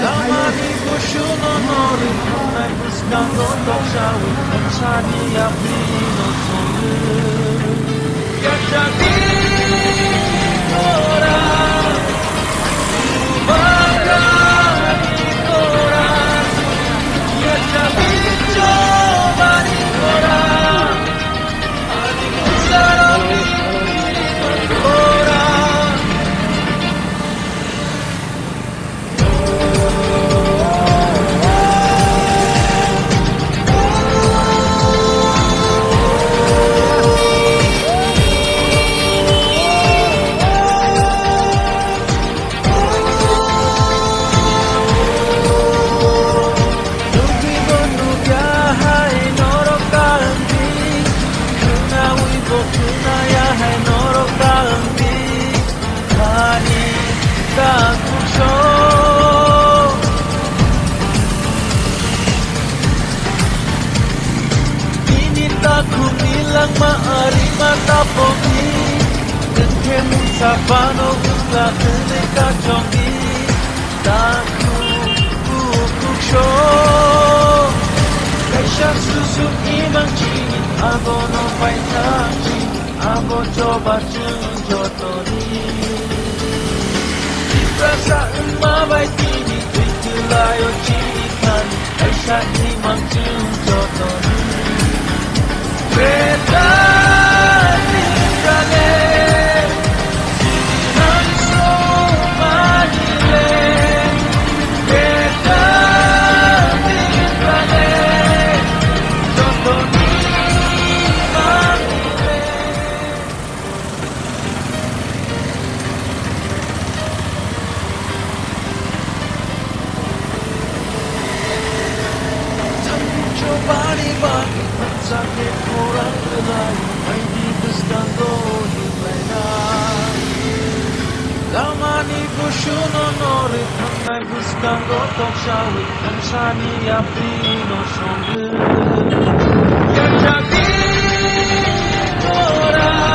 Lamani bushuno nori kanai buscando tokshawi pensani aprino sonu Yachani ora Ubagani ora Yachani jovani ora Ani kusarami ora Kumilang maari matapogi Kentemu sabano usla kene kajongi Taku kukuksho Kaisha susu imang chini Abo no paitang chini Abo coba junjotori Rasa umabay tini Tuitulayo chini kan Kaisha imang junjotori Betani kale, Nanso manile. Betani kale, Jotoni manile. Tapi coba dibagi. Sakit orang lain, ay di buscando himlayna. Lamani bushuno nori, ay buscando tokshawi, pensani aprino sonu. Yachani ora.